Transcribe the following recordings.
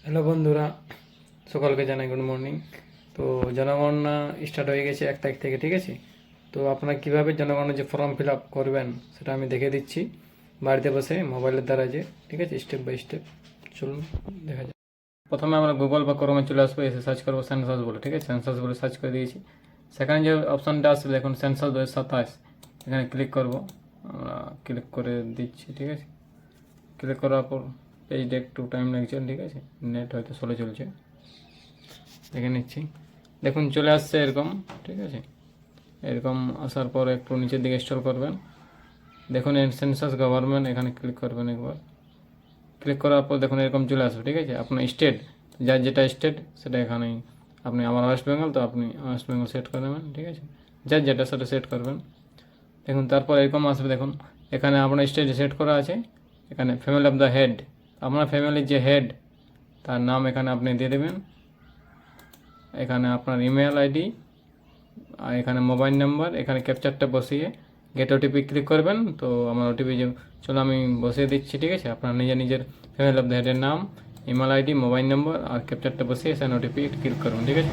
Hello বন্ধুরা, সকলকে জানাই গুড মর্নিং। তো জনগণনা স্টার্ট হয়ে গেছে 1 তারিখ থেকে, ঠিক আছে। তো আপনারা কীভাবে জনগণনা যে ফর্ম ফিল আপ করবেন সেটা আমি দেখে দিচ্ছি বাড়িতে বসে মোবাইলের দ্বারা, যে ঠিক আছে, স্টেপ বাই স্টেপ। চলুন দেখা যাক। প্রথমে আমরা গুগল বা ক্রোমে চলে আসবো, এসে সার্চ করবো সেন্সাস বলে, ঠিক আছে। সেন্সাস বলে সার্চ করে দিয়েছি। সেখানে যে অপশানটা আসবে দেখুন, সেন্সাস 2027, এখানে ক্লিক করব। আমরা ক্লিক করে দিচ্ছি, ঠিক আছে। ক্লিক করার পর পেজটা একটু টাইম লাগছে, ঠিক আছে, নেট হয়তো স্লো চলছে, দেখে নিচ্ছি। দেখুন চলে আসছে এরকম, ঠিক আছে। এরকম আসার পর একটু নিচের দিকে স্ক্রল করবেন, দেখুন সেন্সাস গভর্নমেন্ট, এখানে ক্লিক করবেন একবার। ক্লিক করার পর দেখুন এরকম চলে আসবে, ঠিক আছে। আপনার স্টেট, যার যেটা স্টেট সেটা এখানেই, আপনি আমার ওয়েস্ট বেঙ্গল, তো আপনি ওয়েস্ট বেঙ্গল সেট করে নেবেন, ঠিক আছে। যার যেটা সেটা সেট করবেন। দেখুন তারপর এরকম আসবে, দেখুন এখানে আপনার স্টেট সেট করা আছে, এখানে ফ্যামিলি অফ দ্য হেড, আপনার ফ্যামিলির যে হেড তার নাম এখানে আপনি দিয়ে দেবেন। এখানে আপনার ইমেল আইডি আর এখানে মোবাইল নাম্বার, এখানে ক্যাপচারটা বসিয়ে গেট ওটিপি ক্লিক করবেন। তো আমার ওটিপি যে, চলো আমি বসিয়ে দিচ্ছি, ঠিক আছে। আপনার নিজের ফ্যামিলি অফ দ্য হেডের নাম, ইমেল আইডি, মোবাইল নাম্বার আর ক্যাপচারটা বসিয়ে সেন ওটিপি ক্লিক করবেন, ঠিক আছে।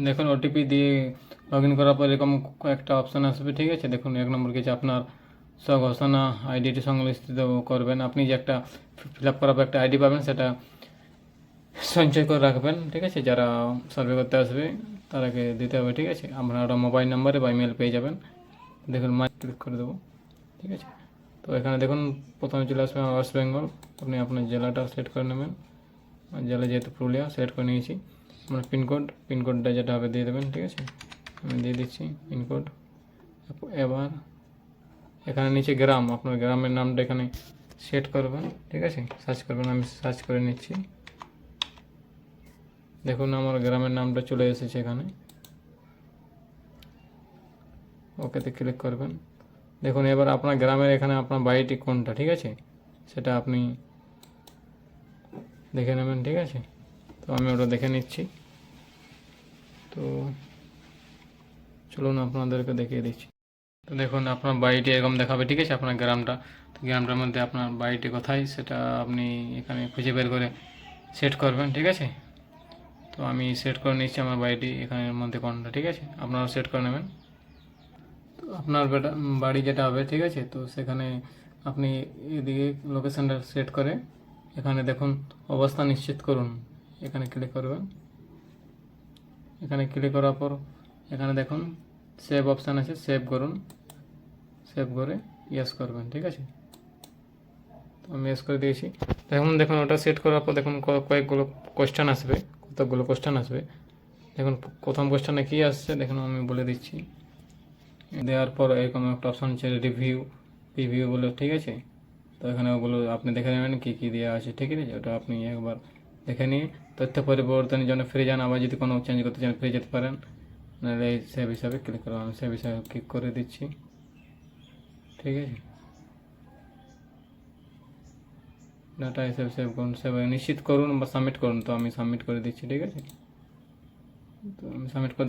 দেখুন ওটিপি দিয়ে লগ ইন করার পর এরকম কয়েকটা অপশান আসবে, ঠিক আছে। দেখুন 1 নম্বর কিছু আপনার স্বঘোষণা আইডিটি সংলিখিত করবেন। আপনি যে একটা ফিল আপ করার পর একটা আইডি পাবেন, সেটা সঞ্চয় করে রাখবেন, ঠিক আছে। যারা সার্ভে করতে আসবে তারাকে দিতে হবে, ঠিক আছে। আপনারা মোবাইল নাম্বারে বা ইমেল পেয়ে যাবেন। দেখুন ক্লিক করে দেবো, ঠিক আছে। তো এখানে দেখুন প্রথমে চলে আসবে ওয়েস্ট বেঙ্গল, আপনি আপনার জেলাটা সিলেক্ট করে নেবেন। জেলা যেহেতু পুরুলিয়া সিলেক্ট করে নিয়েছি। আপনার পিনকোডটা যেটা হবে দিয়ে দেবেন, ঠিক আছে। আমি দিয়ে দিচ্ছি পিনকোড। এবার এখানে নিচে গ্রাম, আপনার গ্রামের নামটা এখানে সেট করবেন, ঠিক আছে। সার্চ করবেন, আমি সার্চ করে নিচ্ছি। দেখুন আমার গ্রামের নামটা চলে এসেছে এখানে, ওকেতে ক্লিক করবেন। দেখুন এবার আপনার গ্রামের এখানে আপনার বাড়িটি কোনটা, ঠিক আছে, সেটা আপনি দেখে নেবেন, ঠিক আছে। তো আমি ওটা দেখে নিচ্ছি। তো চলুন আপনাদেরকে দেখিয়ে দিচ্ছি। তো দেখুন আপনার বাড়িটি এরকম দেখাবে, ঠিক আছে, আপনার গ্রামটা। তো গ্রামটার মধ্যে আপনার বাড়িটি কোথায় সেটা আপনি এখানে খুঁজে বের করে সেট করবেন, ঠিক আছে। তো আমি সেট করে নিচ্ছি আমার বাড়িটি এখানের মধ্যে কোনটা, ঠিক আছে। আপনারাও সেট করে নেবেন। তো আপনার বাড়ি যেটা হবে, ঠিক আছে, তো সেখানে আপনি এদিকে লোকেশানটা সেট করে এখানে দেখুন অবস্থান নিশ্চিত করুন, এখানে ক্লিক করবেন। এখানে ক্লিক করার পর এখানে দেখুন সেভ অপশান আছে, সেভ করুন। সেভ করে ইয়েস করবেন, ঠিক আছে। তো আমি ইয়েস করে দিয়েছি। দেখুন ওটা সেট করার পর দেখুন কয়েকগুলো কোয়েশ্চেন আসবে, কতগুলো কোয়েশ্চেন আসবে। দেখুন প্রথম কোয়েশ্চেনে কী আসছে দেখুন, আমি বলে দিচ্ছি। দেওয়ার পর এরকম একটা অপশান আছে রিভিউ বলে, ঠিক আছে। তো এখানে ওগুলো আপনি দেখে নেবেন কী কী দেওয়া আছে, ঠিক আছে। ওটা আপনি একবার দেখে নিয়ে তথ্য পরিবর্তনের জন্য ফিরে যান, আবার যদি কোনো চেঞ্জ করতে চান ফিরে যেতে পারেন, নাহলে এই সেভ হিসাবে ক্লিক করুন। আমি সেভ হিসাবে ক্লিক করে দিচ্ছি, ঠিক আছে। ডাটা হিসাবে সেভ করুন, সেভ নিশ্চিত করুন বা সাবমিট করুন। তো আমি সাবমিট করে দিচ্ছি, ঠিক আছে। তো আমি সাবমিট করে